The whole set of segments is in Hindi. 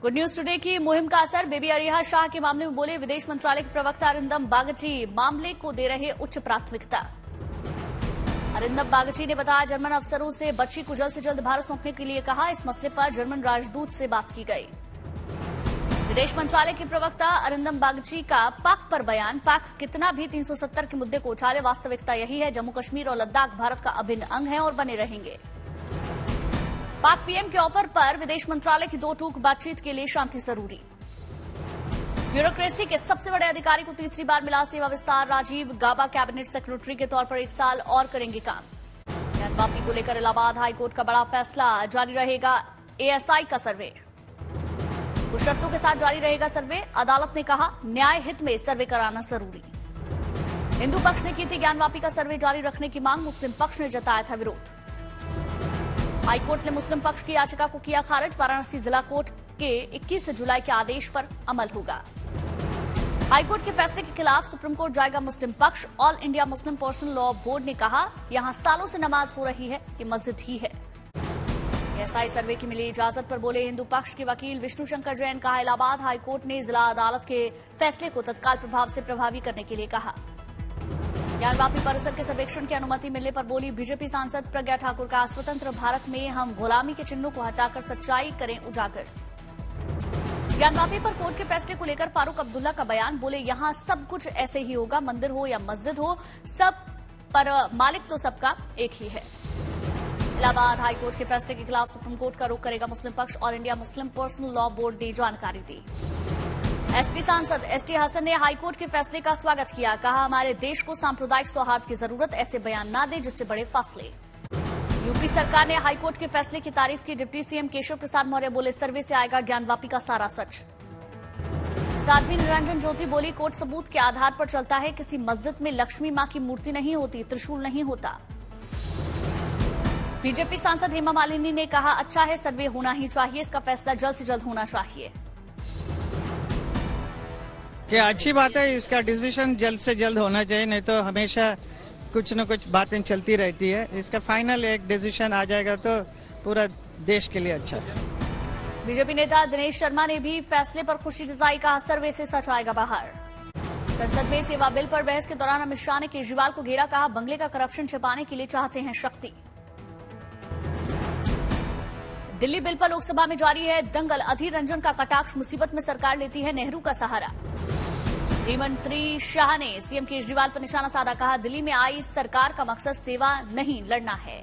गुड न्यूज टुडे की मुहिम का असर। बेबी अरिहा शाह के मामले में बोले विदेश मंत्रालय के प्रवक्ता अरिंदम बागची, मामले को दे रहे उच्च प्राथमिकता। अरिंदम बागची ने बताया जर्मन अफसरों से बच्ची को जल्द से जल्द भारत सौंपने के लिए कहा। इस मसले पर जर्मन राजदूत से बात की गई। विदेश मंत्रालय के प्रवक्ता अरिंदम बागची का पाक पर बयान। पाक कितना भी 370 के मुद्दे को उछाले, वास्तविकता यही है जम्मू कश्मीर और लद्दाख भारत का अभिन्न अंग है और बने रहेंगे। पाक पीएम के ऑफर पर विदेश मंत्रालय की दो टूक बातचीत के लिए शांति जरूरी। ब्यूरोक्रेसी के सबसे बड़े अधिकारी को तीसरी बार मिला सेवा विस्तार। राजीव गाबा कैबिनेट सेक्रेटरी के तौर पर 1 साल और करेंगे काम। न्याय वापी को लेकर इलाहाबाद हाईकोर्ट का बड़ा फैसला। जारी रहेगा एएसआई का सर्वे, कुछ शर्तों के साथ जारी रहेगा सर्वे। अदालत ने कहा न्याय हित में सर्वे कराना जरूरी। हिंदू पक्ष ने की थी ज्ञान वापी का सर्वे जारी रखने की मांग, मुस्लिम पक्ष ने जताया था विरोध। हाईकोर्ट ने मुस्लिम पक्ष की याचिका को किया खारिज। वाराणसी जिला कोर्ट के 21 जुलाई के आदेश पर अमल होगा। हाईकोर्ट के फैसले के खिलाफ सुप्रीम कोर्ट जाएगा मुस्लिम पक्ष। All India Muslim personal law board ने कहा यहां सालों से नमाज हो रही है, ये मस्जिद ही है। एएसआई सर्वे की मिली इजाजत पर बोले हिंदू पक्ष के वकील विष्णु शंकर जैन। कहा इलाहाबाद हाईकोर्ट ने जिला अदालत के फैसले को तत्काल प्रभाव से प्रभावी करने के लिए कहा। ज्ञान वापी परिसर के सर्वेक्षण की अनुमति मिलने पर बोली बीजेपी सांसद प्रज्ञा ठाकुर। का स्वतंत्र भारत में हम गुलामी के चिन्हों को हटाकर सच्चाई करें उजागर। ज्ञान वापी पर कोर्ट के फैसले को लेकर फारूक अब्दुल्ला का बयान। बोले यहां सब कुछ ऐसे ही होगा, मंदिर हो या मस्जिद हो, सब पर मालिक तो सबका एक ही है। इलाहाबाद हाईकोर्ट के फैसले के खिलाफ सुप्रीम कोर्ट का रुख करेगा मुस्लिम पक्ष। All India Muslim personal law board ने जानकारी दी। एसपी सांसद एसटी हसन ने हाईकोर्ट के फैसले का स्वागत किया। कहा हमारे देश को सांप्रदायिक सौहार्द की जरूरत, ऐसे बयान न दे जिससे बड़े फासले। यूपी सरकार ने हाईकोर्ट के फैसले की तारीफ की। डिप्टी सीएम केशव प्रसाद मौर्य बोले सर्वे से आएगा ज्ञानवापी का सारा सच। साध्वी निरंजन ज्योति बोली कोर्ट सबूत के आधार पर चलता है, किसी मस्जिद में लक्ष्मी मां की मूर्ति नहीं होती, त्रिशूल नहीं होता। बीजेपी सांसद हेमा मालिनी ने कहा अच्छा है सर्वे होना ही चाहिए, इसका फैसला जल्द से जल्द होना चाहिए। ये अच्छी बात है, इसका डिसीजन जल्द से जल्द होना चाहिए, नहीं तो हमेशा कुछ न कुछ बातें चलती रहती है। इसका फाइनल एक डिसीजन आ जाएगा तो पूरा देश के लिए अच्छा है। बीजेपी नेता दिनेश शर्मा ने भी फैसले पर खुशी जताई। कहा सर्वे से सच आएगा बाहर। संसद में सेवा बिल पर बहस के दौरान अमित शाह ने केजरीवाल को घेरा। कहा बंगले का करप्शन छिपाने के लिए चाहते हैं शक्ति। दिल्ली बिल पर लोकसभा में जारी है दंगल। अधीर रंजन का कटाक्ष, मुसीबत में सरकार लेती है नेहरू का सहारा। गृहमंत्री शाह ने सीएम केजरीवाल पर निशाना साधा। कहा दिल्ली में आई सरकार का मकसद सेवा नहीं लड़ना है।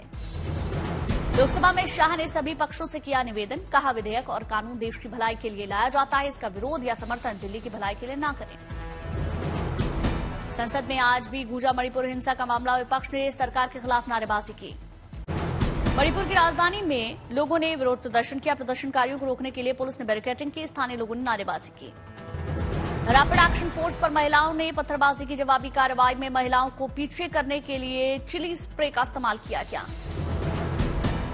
लोकसभा में शाह ने सभी पक्षों से किया निवेदन। कहा विधेयक और कानून देश की भलाई के लिए लाया जाता है, इसका विरोध या समर्थन दिल्ली की भलाई के लिए न करें। संसद में आज भी गूंजा मणिपुर हिंसा का मामला। विपक्ष ने सरकार के खिलाफ नारेबाजी की। मणिपुर की राजधानी में लोगों ने विरोध प्रदर्शन किया। प्रदर्शनकारियों को रोकने के लिए पुलिस ने बैरिकेडिंग की। स्थानीय लोगों ने नारेबाजी की। रैपिड एक्शन फोर्स पर महिलाओं ने पत्थरबाजी की। जवाबी कार्रवाई में महिलाओं को पीछे करने के लिए चिली स्प्रे का इस्तेमाल किया गया।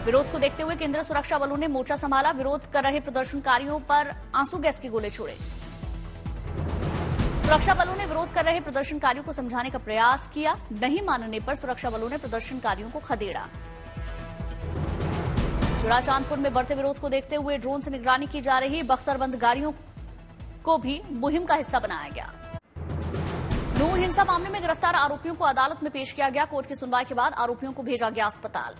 विरोध को देखते हुए केंद्रीय सुरक्षा बलों ने मोर्चा संभाला। विरोध कर रहे प्रदर्शनकारियों पर आंसू गैस के गोले छोड़े। सुरक्षा बलों ने विरोध कर रहे प्रदर्शनकारियों को समझाने का प्रयास किया। नहीं मानने पर सुरक्षा बलों ने प्रदर्शनकारियों को खदेड़ा। चूड़ाचांदपुर में बढ़ते विरोध को देखते हुए ड्रोन से निगरानी की जा रही। बख्तरबंद गाड़ियों को भी मुहिम का हिस्सा बनाया गया। नूह हिंसा मामले में गिरफ्तार आरोपियों को अदालत में पेश किया गया। कोर्ट की सुनवाई के बाद आरोपियों को भेजा गया अस्पताल।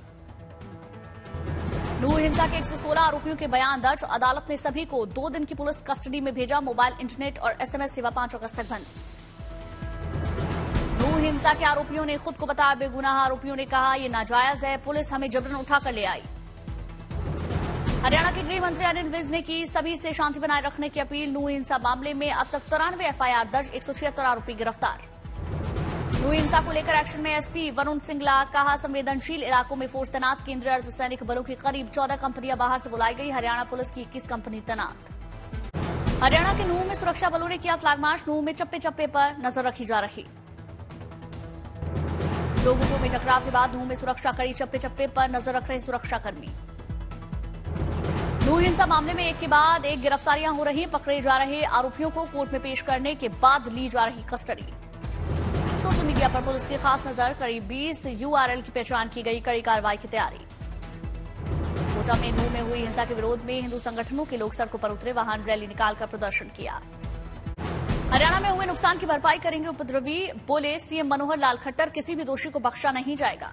नूह हिंसा के 116 आरोपियों के बयान दर्ज। अदालत ने सभी को 2 दिन की पुलिस कस्टडी में भेजा। मोबाइल, इंटरनेट और एसएमएस सेवा 5 अगस्त तक बंद। नूह हिंसा के आरोपियों ने खुद को बताया बेगुनाह। आरोपियों ने कहा यह नाजायज है, पुलिस हमें जबरन उठाकर ले आई। हरियाणा के गृह मंत्री अनिल विज ने की सभी से शांति बनाए रखने की अपील। नूह हिंसा मामले में अब तक 93 एफआईआर दर्ज, 176 आरोपी गिरफ्तार। नूह हिंसा को लेकर एक्शन में एसपी वरुण सिंगला। कहा संवेदनशील इलाकों में फोर्स तैनात। केंद्रीय अर्धसैनिक बलों की करीब 14 कंपनियां बाहर से बुलाई गई। हरियाणा पुलिस की 21 कंपनी तैनात। हरियाणा के नूह में सुरक्षा बलों ने किया फ्लैग मार्च। नूह में चप्पे चप्पे पर नजर रखी जा रही। 2 गुटों में टकराव के बाद नूह में सुरक्षा कड़ी। चप्पे चप्पे पर नजर रख रहे सुरक्षाकर्मी। नूह हिंसा मामले में एक के बाद एक गिरफ्तारियां हो रही। पकड़े जा रहे आरोपियों को कोर्ट में पेश करने के बाद ली जा रही कस्टडी। सोशल मीडिया पर पुलिस की खास नजर। करीब 20 यूआरएल की पहचान की गई। कड़ी कार्रवाई की तैयारी। कोटा में नूह में हुई हिंसा के विरोध में हिंदू संगठनों के लोग सड़कों पर उतरे, वाहन रैली निकालकर प्रदर्शन किया। हरियाणा में हुए नुकसान की भरपाई करेंगे उपद्रवी, बोले सीएम मनोहर लाल खट्टर, किसी भी दोषी को बख्शा नहीं जाएगा।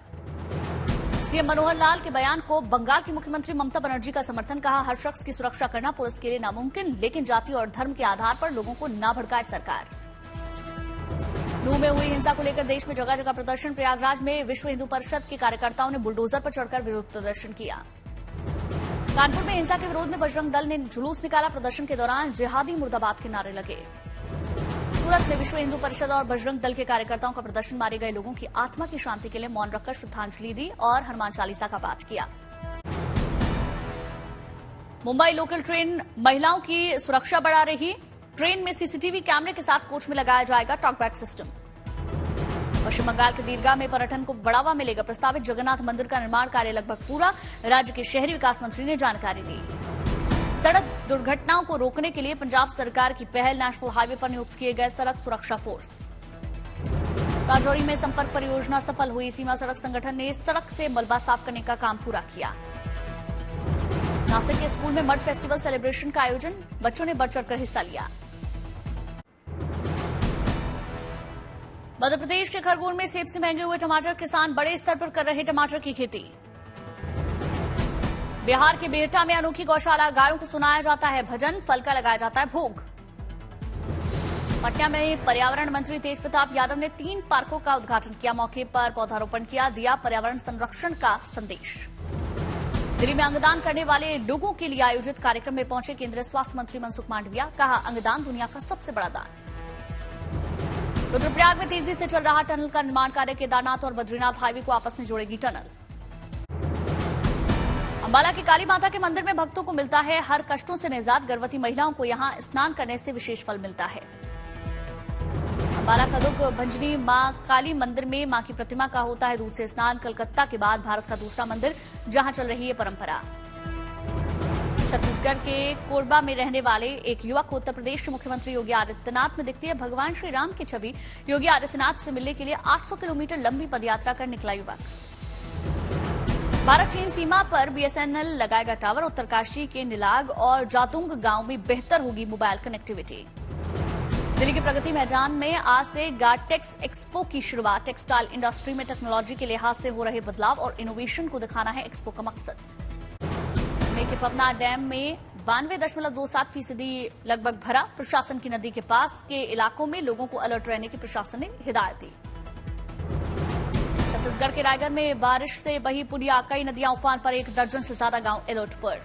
सीएम मनोहर लाल के बयान को बंगाल की मुख्यमंत्री ममता बनर्जी का समर्थन, कहा हर शख्स की सुरक्षा करना पुलिस के लिए नामुमकिन, लेकिन जाति और धर्म के आधार पर लोगों को न भड़काए सरकार। नूह में हुई हिंसा को लेकर देश में जगह जगह प्रदर्शन, प्रयागराज में विश्व हिंदू परिषद के कार्यकर्ताओं ने बुलडोजर पर चढ़कर विरोध प्रदर्शन किया। कानपुर में हिंसा के विरोध में बजरंग दल ने जुलूस निकाला, प्रदर्शन के दौरान जिहादी मुर्दाबाद के नारे लगे। सूरत में विश्व हिंदू परिषद और बजरंग दल के कार्यकर्ताओं का प्रदर्शन, मारे गए लोगों की आत्मा की शांति के लिए मौन रखकर श्रद्धांजलि दी और हनुमान चालीसा का पाठ किया। मुंबई लोकल ट्रेन महिलाओं की सुरक्षा बढ़ा रही, ट्रेन में सीसीटीवी कैमरे के साथ कोच में लगाया जाएगा टॉकबैक सिस्टम। पश्चिम बंगाल के दीर्घा में पर्यटन को बढ़ावा मिलेगा, प्रस्तावित जगन्नाथ मंदिर का निर्माण कार्य लगभग पूरा, राज्य के शहरी विकास मंत्री ने जानकारी दी। सड़क दुर्घटनाओं को रोकने के लिए पंजाब सरकार की पहल, नेशनल हाईवे पर नियुक्त किए गए सड़क सुरक्षा फोर्स। राजौरी में संपर्क परियोजना सफल हुई, सीमा सड़क संगठन ने सड़क से मलबा साफ करने का काम पूरा किया। नासिक के स्कूल में मड फेस्टिवल सेलिब्रेशन का आयोजन, बच्चों ने बढ़ चढ़कर हिस्सा लिया। मध्य प्रदेश के खरगोन में सेब से महंगे हुए टमाटर, किसान बड़े स्तर पर कर रहे टमाटर की खेती। बिहार के बिहटा में अनोखी गौशाला, गायों को सुनाया जाता है भजन, फल का लगाया जाता है भोग। पटना में पर्यावरण मंत्री तेज प्रताप यादव ने 3 पार्कों का उद्घाटन किया, मौके पर पौधारोपण किया, दिया पर्यावरण संरक्षण का संदेश। दिल्ली में अंगदान करने वाले लोगों के लिए आयोजित कार्यक्रम में पहुंचे केंद्रीय स्वास्थ्य मंत्री मनसुख मांडविया, कहा अंगदान दुनिया का सबसे बड़ा दान। रुद्रप्रयाग में तेजी से चल रहा टनल का निर्माण कार्य, केदारनाथ और बद्रीनाथ हाईवे को आपस में जोड़ेगी टनल। अंबाला की काली माता के मंदिर में भक्तों को मिलता है हर कष्टों से निजात, गर्भवती महिलाओं को यहां स्नान करने से विशेष फल मिलता है। अंबाला कदुक भंजनी मां काली मंदिर में मां की प्रतिमा का होता है दूध से स्नान, कलकत्ता के बाद भारत का दूसरा मंदिर जहां चल रही है परंपरा। छत्तीसगढ़ के कोरबा में रहने वाले एक युवक को उत्तर प्रदेश के मुख्यमंत्री योगी आदित्यनाथ में दिखती है भगवान श्री राम की छवि, योगी आदित्यनाथ से मिलने के लिए 800 किलोमीटर लंबी पदयात्रा कर निकला युवक। भारत चीन सीमा पर बीएसएनएल लगाएगा टावर, उत्तरकाशी के निलाग और जातुंग गांव में बेहतर होगी मोबाइल कनेक्टिविटी। दिल्ली के प्रगति मैदान में आज से गार्टेक्स एक्सपो की शुरुआत, टेक्सटाइल इंडस्ट्री में टेक्नोलॉजी के लिहाज से हो रहे बदलाव और इनोवेशन को दिखाना है एक्सपो का मकसद। के पवना डैम में 92.27% लगभग भरा, प्रशासन की नदी के पास के इलाकों में लोगों को अलर्ट रहने की प्रशासन ने हिदायत दी। छत्तीसगढ़ के रायगढ़ में बारिश से बही पुलिया, कई नदियां उफान पर, 1 दर्जन से ज्यादा गांव अलर्ट पर।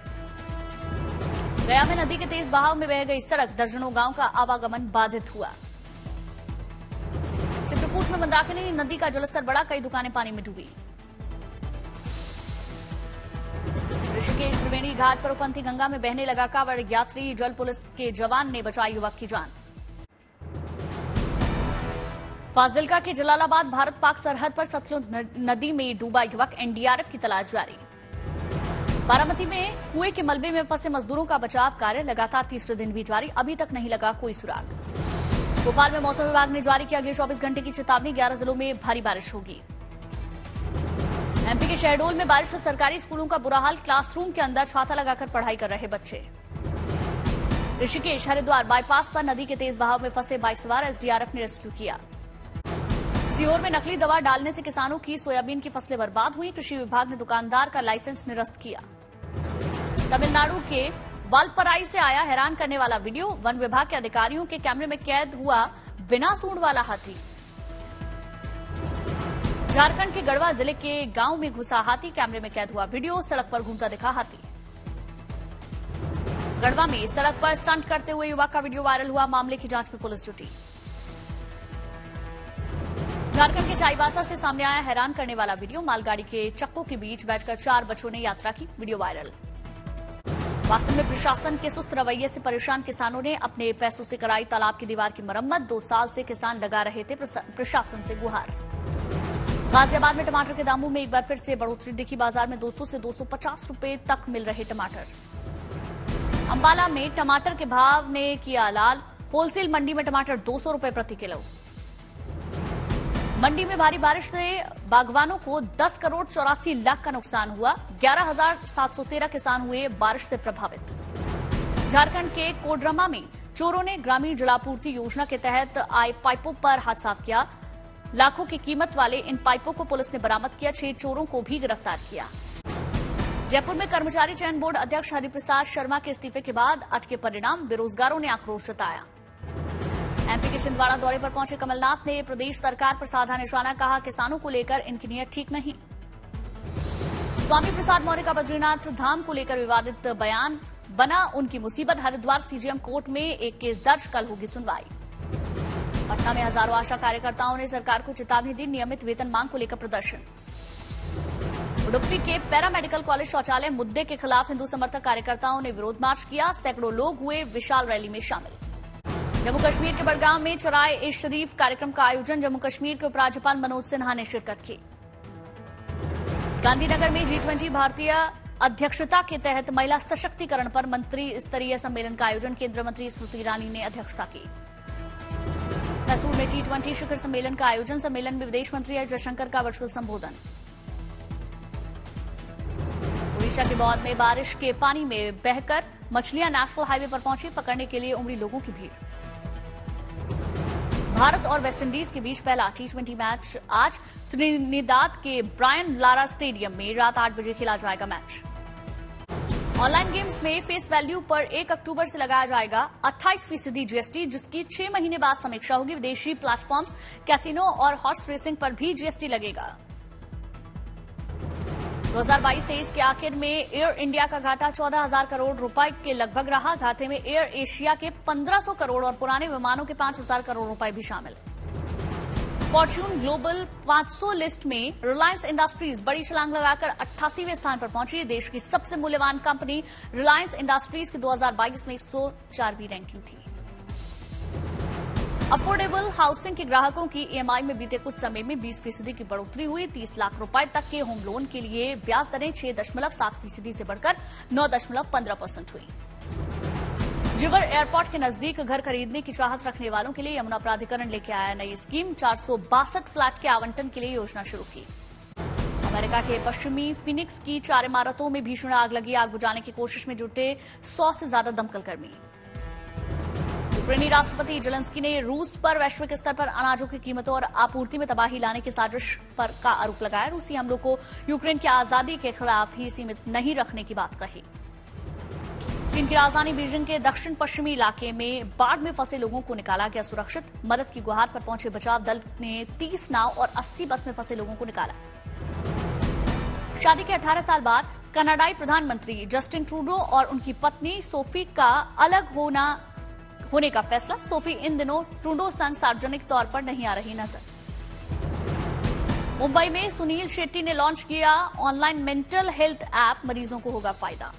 गया में नदी के तेज बहाव में बह गई सड़क, दर्जनों गांव का आवागमन बाधित हुआ। चित्रकूट में मंदाकिनी नदी का जलस्तर बढ़ा, कई दुकानें पानी में डूबी। ऋषिकेश त्रिवेणी घाट पर उफनती गंगा में बहने लगा कांवड़ यात्री, जल पुलिस के जवान ने बचाई युवक की जान। फाजिल्का के जलालाबाद भारत पाक सरहद पर सतलुज नदी में डूबा युवक, एनडीआरएफ की तलाश जारी। बारामती में कुएं के मलबे में फंसे मजदूरों का बचाव कार्य लगातार तीसरे दिन भी जारी, अभी तक नहीं लगा कोई सुराग। भोपाल में मौसम विभाग ने जारी किया अगले 24 घंटे की चेतावनी, 11 जिलों में भारी बारिश होगी। एमपी के शहडोल में बारिश से सरकारी स्कूलों का बुरा हाल, क्लासरूम के अंदर छाता लगाकर पढ़ाई कर रहे बच्चे। ऋषिकेश हरिद्वार बाईपास पर नदी के तेज बहाव में फंसे बाइक सवार, एसडीआरएफ ने रेस्क्यू किया। सीहोर में नकली दवा डालने से किसानों की सोयाबीन की फसलें बर्बाद हुई, कृषि विभाग ने दुकानदार का लाइसेंस निरस्त किया। तमिलनाडु के वालपराई से आया हैरान करने वाला वीडियो, वन विभाग के अधिकारियों के कैमरे में कैद हुआ बिना सूंड वाला हाथी। झारखंड के गढ़वा जिले के गांव में घुसा हाथी, कैमरे में कैद हुआ वीडियो, सड़क पर घूमता दिखा हाथी। गढ़वा में सड़क पर स्टंट करते हुए युवक का वीडियो वायरल हुआ, मामले की जांच में पुलिस जुटी। झारखंड के चाईबासा से सामने आया हैरान करने वाला वीडियो, मालगाड़ी के चक्कों के बीच बैठकर 4 बच्चों ने यात्रा की, वीडियो वायरल। वास्तव में प्रशासन के सुस्त रवैये से परेशान किसानों ने अपने पैसों से कराई तालाब की दीवार की मरम्मत, 2 साल से किसान लगा रहे थे प्रशासन से गुहार। गाजियाबाद में टमाटर के दामों में एक बार फिर से बढ़ोतरी दिखी, बाजार में 200 से 250 रुपए तक मिल रहे टमाटर। अंबाला में टमाटर के भाव ने किया लाल, होलसेल मंडी में टमाटर 200 रुपए प्रति किलो। मंडी में भारी बारिश से बागवानों को 10 करोड़ 84 लाख का नुकसान हुआ। 11,713 किसान हुए बारिश से प्रभावित। झारखंड के कोडरमा में चोरों ने ग्रामीण जलापूर्ति योजना के तहत आए पाइपों पर हाथ साफ किया। लाखों की कीमत वाले इन पाइपों को पुलिस ने बरामद किया। 6 चोरों को भी गिरफ्तार किया। जयपुर में कर्मचारी चयन बोर्ड अध्यक्ष हरिप्रसाद शर्मा के इस्तीफे के बाद अटके परिणाम, बेरोजगारों ने आक्रोश जताया। एमपी के छिंदवाड़ा दौरे पर पहुंचे कमलनाथ ने प्रदेश सरकार पर साधा निशाना, कहा किसानों को लेकर इनकी नीयत ठीक नहीं। स्वामी प्रसाद मौर्य का बद्रीनाथ धाम को लेकर विवादित बयान, बना उनकी मुसीबत। हरिद्वार सीजेएम कोर्ट में एक केस दर्ज, कल होगी सुनवाई। पटना में हजारों आशा कार्यकर्ताओं ने सरकार को चेतावनी दी, नियमित वेतन मांग को लेकर प्रदर्शन। उडुपी के पैरामेडिकल कॉलेज शौचालय मुद्दे के खिलाफ हिंदू समर्थक कार्यकर्ताओं ने विरोध मार्च किया। सैकड़ों लोग हुए विशाल रैली में शामिल। जम्मू कश्मीर के बड़गांव में चराए ए शरीफ कार्यक्रम का आयोजन, जम्मू कश्मीर के उपराज्यपाल मनोज सिन्हा ने शिरकत की। गांधीनगर में G20 भारतीय अध्यक्षता के तहत महिला सशक्तिकरण पर मंत्री स्तरीय सम्मेलन का आयोजन, केंद्रीय मंत्री स्मृति ईरानी ने अध्यक्षता की। मैसूर में G20 शिखर सम्मेलन का आयोजन, सम्मेलन में विदेश मंत्री एस जयशंकर का वर्चुअल संबोधन। ओडिशा के बौद्ध में बारिश के पानी में बहकर मछलियां नेशनल हाईवे पर पहुंची, पकड़ने के लिए उमड़ी लोगों की भीड़। भारत और वेस्टइंडीज के बीच पहला T20 मैच आज त्रिनिदाद के ब्रायन लारा स्टेडियम में रात 8 बजे खेला जाएगा मैच। ऑनलाइन गेम्स में फेस वैल्यू पर 1 अक्टूबर से लगाया जाएगा 28% जीएसटी, जिसकी 6 महीने बाद समीक्षा होगी। विदेशी प्लेटफॉर्म्स, कैसीनो और हॉर्स रेसिंग पर भी जीएसटी लगेगा। 2022-23 के आखिर में एयर इंडिया का घाटा 14,000 करोड़ रुपए के लगभग रहा। घाटे में एयर एशिया के 1,500 करोड़ और पुराने विमानों के 5,000 करोड़ रुपए भी शामिल। फॉर्च्यून ग्लोबल 500 लिस्ट में रिलायंस इंडस्ट्रीज बड़ी छलांग लगाकर 88वें स्थान पर पहुंची। देश की सबसे मूल्यवान कंपनी रिलायंस इंडस्ट्रीज की 2022 में 104वीं रैंकिंग थी। अफोर्डेबल हाउसिंग के ग्राहकों की ईएमआई में बीते कुछ समय में 20% की बढ़ोतरी हुई। 30 लाख रुपए तक के होम लोन के लिए ब्याज दरें 6.7% से बढ़कर 9.15% हुई। जिवर एयरपोर्ट के नजदीक घर खरीदने की चाहत रखने वालों के लिए यमुना प्राधिकरण लेके आया नई स्कीम। 462 फ्लैट के आवंटन के लिए योजना शुरू की। अमेरिका के पश्चिमी फिनिक्स की 4 इमारतों में भीषण आग लगी। आग बुझाने की कोशिश में जुटे 100 से ज्यादा दमकल कर्मी। यूक्रेनी राष्ट्रपति जेलेंस्की ने रूस पर वैश्विक स्तर पर अनाजों की कीमतों और आपूर्ति में तबाही लाने की साजिश पर का आरोप लगाया। रूसी हमलों को यूक्रेन की आजादी के खिलाफ ही सीमित नहीं रखने की बात कही। चीन की राजधानी बीजिंग के दक्षिण पश्चिमी इलाके में बाढ़ में फंसे लोगों को निकाला गया सुरक्षित। मदद की गुहार पर पहुंचे बचाव दल ने 30 नाव और 80 बस में फंसे लोगों को निकाला। शादी के 18 साल बाद कनाडाई प्रधानमंत्री जस्टिन ट्रूडो और उनकी पत्नी सोफी का अलग होने का फैसला। सोफी इन दिनों ट्रूडो संग सार्वजनिक तौर पर नहीं आ रही नजर। मुंबई में सुनील शेट्टी ने लॉन्च किया ऑनलाइन मेंटल हेल्थ ऐप, मरीजों को होगा फायदा।